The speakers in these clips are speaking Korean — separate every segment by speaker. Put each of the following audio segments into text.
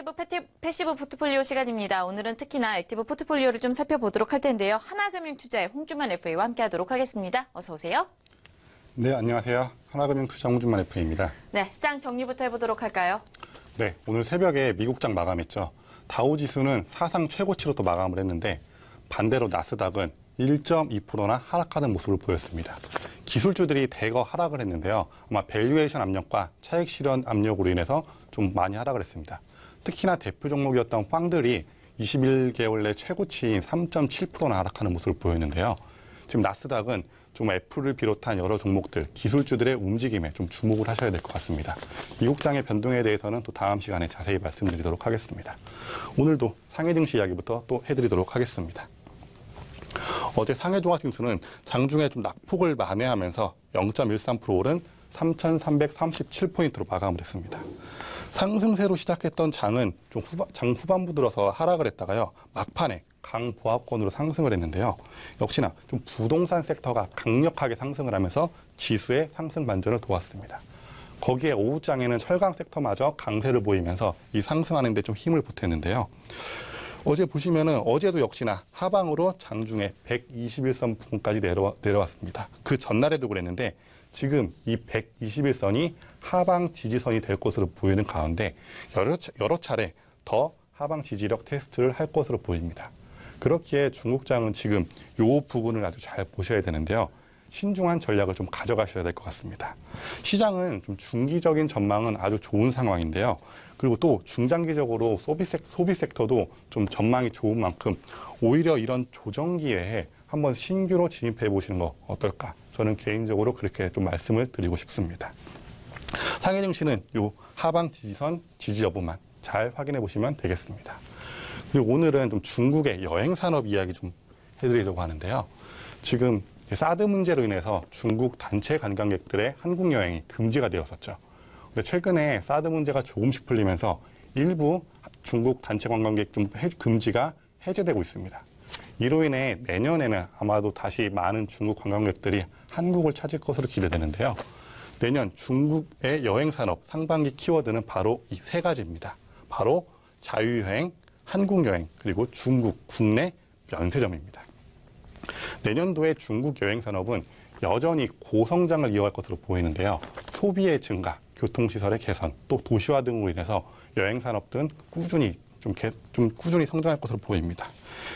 Speaker 1: 액티브 패시브 포트폴리오 시간입니다. 오늘은 특히나 액티브 포트폴리오를 좀 살펴보도록 할 텐데요. 하나금융투자의 홍준만 FA와 함께하도록 하겠습니다. 어서 오세요.
Speaker 2: 네, 안녕하세요. 하나금융투자 홍준만 FA입니다.
Speaker 1: 네, 시장 정리부터 해보도록 할까요?
Speaker 2: 네, 오늘 새벽에 미국장 마감했죠. 다우지수는 사상 최고치로 또 마감을 했는데 반대로 나스닥은 1.2%나 하락하는 모습을 보였습니다. 기술주들이 대거 하락을 했는데요. 아마 밸류에이션 압력과 차익 실현 압력으로 인해서 좀 많이 하락을 했습니다. 특히나 대표 종목이었던 빵들이 21개월 내 최고치인 3.7%나 하락하는 모습을 보였는데요. 지금 나스닥은 좀 애플을 비롯한 여러 종목들, 기술주들의 움직임에 좀 주목을 하셔야 될 것 같습니다. 미국장의 변동에 대해서는 또 다음 시간에 자세히 말씀드리도록 하겠습니다. 오늘도 상해 증시 이야기부터 또 해드리도록 하겠습니다. 어제 상해 종합지수는 장중에 좀 낙폭을 만회하면서 0.13% 오른 3,337포인트로 마감을 했습니다. 상승세로 시작했던 장은 좀 장 후반부 들어서 하락을 했다가요. 막판에 강보합권으로 상승을 했는데요. 역시나 좀 부동산 섹터가 강력하게 상승을 하면서 지수의 상승 반전을 도왔습니다. 거기에 오후장에는 철강 섹터마저 강세를 보이면서 이 상승하는 데 좀 힘을 보탰는데요. 어제 보시면은 어제도 역시나 하방으로 장중에 121선 부근까지 내려왔습니다. 그 전날에도 그랬는데 지금 이 121선이 하방 지지선이 될 것으로 보이는 가운데 여러 차례 더 하방 지지력 테스트를 할 것으로 보입니다. 그렇기에 중국장은 지금 요 부분을 아주 잘 보셔야 되는데요. 신중한 전략을 좀 가져가셔야 될 것 같습니다. 시장은 좀 중기적인 전망은 아주 좋은 상황인데요. 그리고 또 중장기적으로 소비 섹터도 좀 전망이 좋은 만큼 오히려 이런 조정 기회에 한번 신규로 진입해 보시는 거 어떨까? 저는 개인적으로 그렇게 좀 말씀을 드리고 싶습니다. 상해 증시는 요 하방 지지선 지지 여부만 잘 확인해 보시면 되겠습니다. 그리고 오늘은 좀 중국의 여행 산업 이야기 좀 해드리려고 하는데요. 지금 사드 문제로 인해서 중국 단체 관광객들의 한국 여행이 금지가 되었었죠. 근데 최근에 사드 문제가 조금씩 풀리면서 일부 중국 단체 관광객 좀 금지가 해제되고 있습니다. 이로 인해 내년에는 아마도 다시 많은 중국 관광객들이 한국을 찾을 것으로 기대되는데요. 내년 중국의 여행 산업 상반기 키워드는 바로 이 세 가지입니다. 바로 자유여행, 한국 여행, 그리고 중국 국내 면세점입니다. 내년도에 중국 여행 산업은 여전히 고성장을 이어갈 것으로 보이는데요. 소비의 증가, 교통시설의 개선, 또 도시화 등으로 인해서 여행 산업 등 꾸준히 꾸준히 성장할 것으로 보입니다.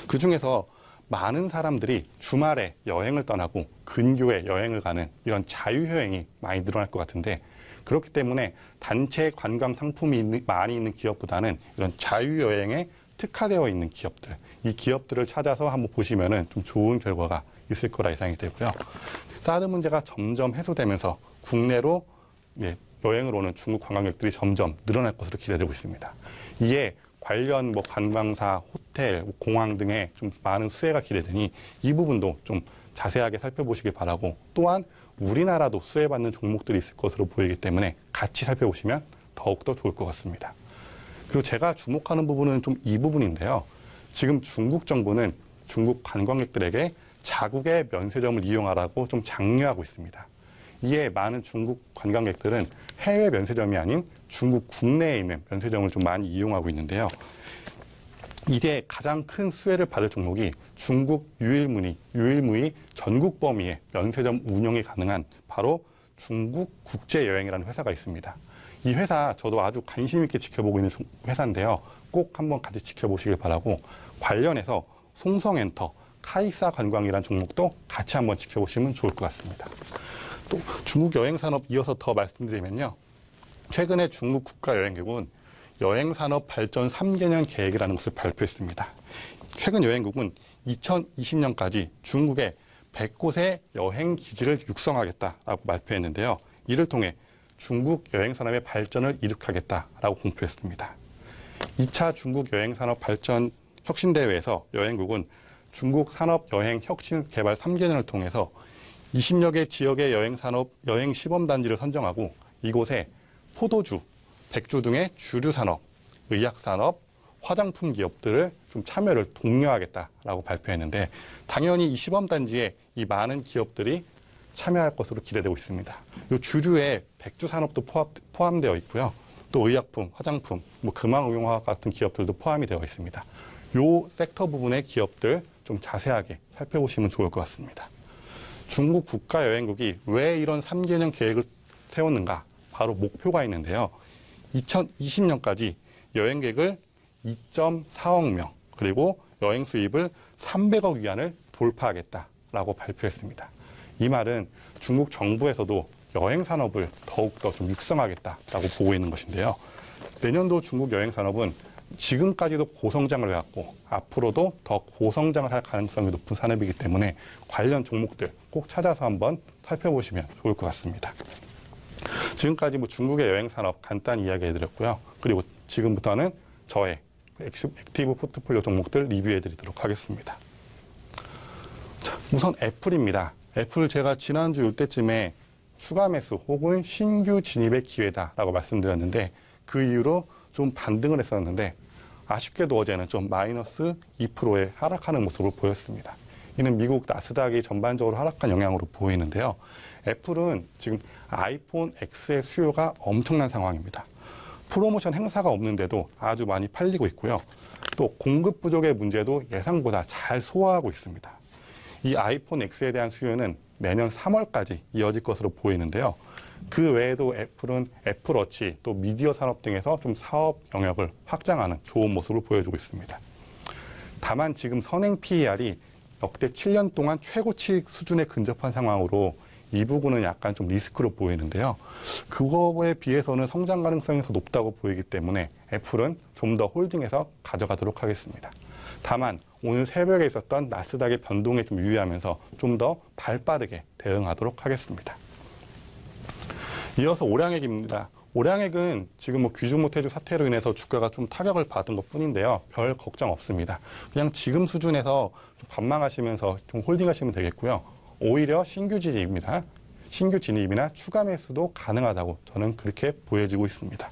Speaker 2: 그 중에서 많은 사람들이 주말에 여행을 떠나고 근교에 여행을 가는 이런 자유여행이 많이 늘어날 것 같은데 그렇기 때문에 단체 관광 상품이 많이 있는 기업보다는 이런 자유여행에 특화되어 있는 기업들, 이 기업들을 찾아서 한번 보시면은 좀 좋은 결과가 있을 거라 예상이 되고요. 사드 문제가 점점 해소되면서 국내로 여행을 오는 중국 관광객들이 점점 늘어날 것으로 기대되고 있습니다. 이에 관련 관광사, 호텔, 공항 등에 좀 많은 수혜가 기대되니 이 부분도 좀 자세하게 살펴보시길 바라고 또한 우리나라도 수혜받는 종목들이 있을 것으로 보이기 때문에 같이 살펴보시면 더욱더 좋을 것 같습니다. 그리고 제가 주목하는 부분은 좀 이 부분인데요. 지금 중국 정부는 중국 관광객들에게 자국의 면세점을 이용하라고 좀 장려하고 있습니다. 이에 많은 중국 관광객들은 해외 면세점이 아닌 중국 국내에 있는 면세점을 좀 많이 이용하고 있는데요. 이에 가장 큰 수혜를 받을 종목이 중국 유일무이 전국 범위의 면세점 운영이 가능한 바로 중국 국제여행이라는 회사가 있습니다. 이 회사 저도 아주 관심 있게 지켜보고 있는 회사인데요. 꼭 한번 같이 지켜보시길 바라고 관련해서 송성엔터, 카이사 관광이라는 종목도 같이 한번 지켜보시면 좋을 것 같습니다. 또 중국 여행산업 이어서 더 말씀드리면요. 최근에 중국 국가여행국은 여행산업 발전 3개년 계획이라는 것을 발표했습니다. 최근 여행국은 2020년까지 중국의 100곳의 여행 기지를 육성하겠다라고 발표했는데요. 이를 통해 중국 여행산업의 발전을 이룩하겠다라고 공표했습니다. 2차 중국 여행산업 발전 혁신대회에서 여행국은 중국 산업 여행 혁신 개발 3개년을 통해서 20여 개 지역의 여행산업 여행 시범단지를 선정하고 이곳에 포도주, 백주 등의 주류산업, 의약산업, 화장품 기업들을 좀 참여를 독려하겠다라고 발표했는데 당연히 이 시범단지에 이 많은 기업들이 참여할 것으로 기대되고 있습니다. 이 주류에 백주 산업도 포함되어 있고요. 또 의약품, 화장품, 금화응용화학 같은 기업들도 포함이 되어 있습니다. 요 섹터 부분의 기업들 좀 자세하게 살펴보시면 좋을 것 같습니다. 중국 국가여행국이 왜 이런 3개년 계획을 세웠는가? 바로 목표가 있는데요. 2020년까지 여행객을 2.4억 명, 그리고 여행 수입을 300억 위안을 돌파하겠다라고 발표했습니다. 이 말은 중국 정부에서도 여행 산업을 더욱더 좀 육성하겠다라고 보고 있는 것인데요. 내년도 중국 여행 산업은 지금까지도 고성장을 해왔고 앞으로도 더 고성장을 할 가능성이 높은 산업이기 때문에 관련 종목들 꼭 찾아서 한번 살펴보시면 좋을 것 같습니다. 지금까지 중국의 여행 산업 간단히 이야기해드렸고요. 그리고 지금부터는 저의 액티브 포트폴리오 종목들 리뷰해드리도록 하겠습니다. 자, 우선 애플입니다. 애플 제가 지난주 이때쯤에 추가 매수 혹은 신규 진입의 기회다라고 말씀드렸는데 그 이후로 좀 반등을 했었는데 아쉽게도 어제는 좀 마이너스 2%의 하락하는 모습을 보였습니다. 이는 미국 나스닥이 전반적으로 하락한 영향으로 보이는데요. 애플은 지금 아이폰 X의 수요가 엄청난 상황입니다. 프로모션 행사가 없는데도 아주 많이 팔리고 있고요. 또 공급 부족의 문제도 예상보다 잘 소화하고 있습니다. 이 아이폰 X에 대한 수요는 내년 3월까지 이어질 것으로 보이는데요. 그 외에도 애플은 애플워치 또 미디어 산업 등에서 좀 사업 영역을 확장하는 좋은 모습을 보여주고 있습니다. 다만 지금 선행 PER이 역대 7년 동안 최고치 수준에 근접한 상황으로 이 부분은 약간 좀 리스크로 보이는데요. 그거에 비해서는 성장 가능성이 더 높다고 보이기 때문에 애플은 좀 더 홀딩해서 가져가도록 하겠습니다. 다만 오늘 새벽에 있었던 나스닥의 변동에 좀 유의하면서 좀 더 발빠르게 대응하도록 하겠습니다. 이어서 오량액입니다. 오량액은 지금 귀중모태주 사태로 인해서 주가가 좀 타격을 받은 것 뿐인데요. 별 걱정 없습니다. 그냥 지금 수준에서 좀 관망하시면서 좀 홀딩하시면 되겠고요. 오히려 신규 진입이나 추가 매수도 가능하다고 저는 그렇게 보여지고 있습니다.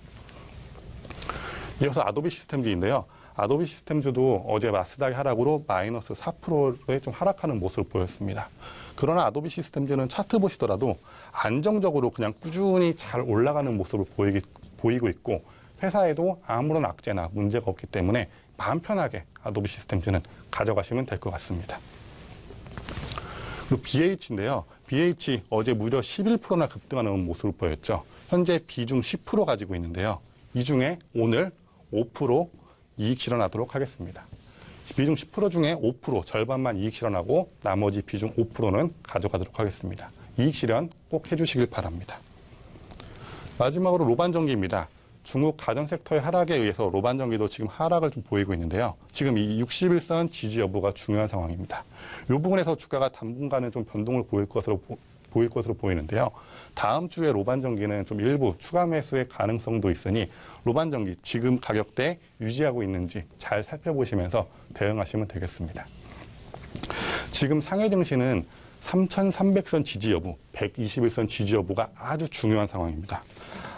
Speaker 2: 이어서 아도비 시스템즈인데요. 아도비 시스템즈도 어제 나스닥의 하락으로 마이너스 4%의 좀 하락하는 모습을 보였습니다. 그러나 아도비 시스템즈는 차트 보시더라도 안정적으로 그냥 꾸준히 잘 올라가는 모습을 보이고 있고 회사에도 아무런 악재나 문제가 없기 때문에 마음 편하게 아도비 시스템즈는 가져가시면 될 것 같습니다. 그리고 BH인데요. BH 어제 무려 11%나 급등하는 모습을 보였죠. 현재 비중 10% 가지고 있는데요. 이 중에 오늘 5% 이익 실현하도록 하겠습니다. 비중 10% 중에 5% 절반만 이익 실현하고 나머지 비중 5%는 가져가도록 하겠습니다. 이익 실현 꼭 해주시길 바랍니다. 마지막으로 로반전기입니다. 중국 가전 섹터의 하락에 의해서 로반전기도 지금 하락을 좀 보이고 있는데요. 지금 이 61선 지지 여부가 중요한 상황입니다. 이 부분에서 주가가 당분간은 좀 변동을 보일 것으로 보이는데요. 다음 주에 로반전기는 좀 일부 추가 매수의 가능성도 있으니 로반전기 지금 가격대 유지하고 있는지 잘 살펴보시면서 대응하시면 되겠습니다. 지금 상해 증시는 3,300선 지지 여부, 121선 지지 여부가 아주 중요한 상황입니다.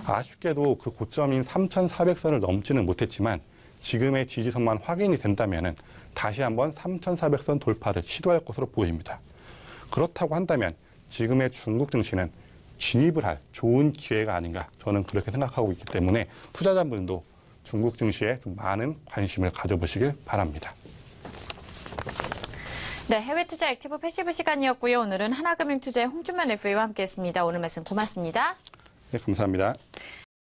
Speaker 2: 아쉽게도 그 고점인 3,400선을 넘지는 못했지만 지금의 지지선만 확인이 된다면 다시 한번 3,400선 돌파를 시도할 것으로 보입니다. 그렇다고 한다면 지금의 중국 증시는 진입을 할 좋은 기회가 아닌가 저는 그렇게 생각하고 있기 때문에 투자자분도 중국 증시에 좀 많은 관심을 가져보시길 바랍니다.
Speaker 1: 네, 해외 투자 액티브 패시브 시간이었고요. 오늘은 하나금융투자의 홍준만 FA와 함께했습니다. 오늘 말씀 고맙습니다.
Speaker 2: 네, 감사합니다.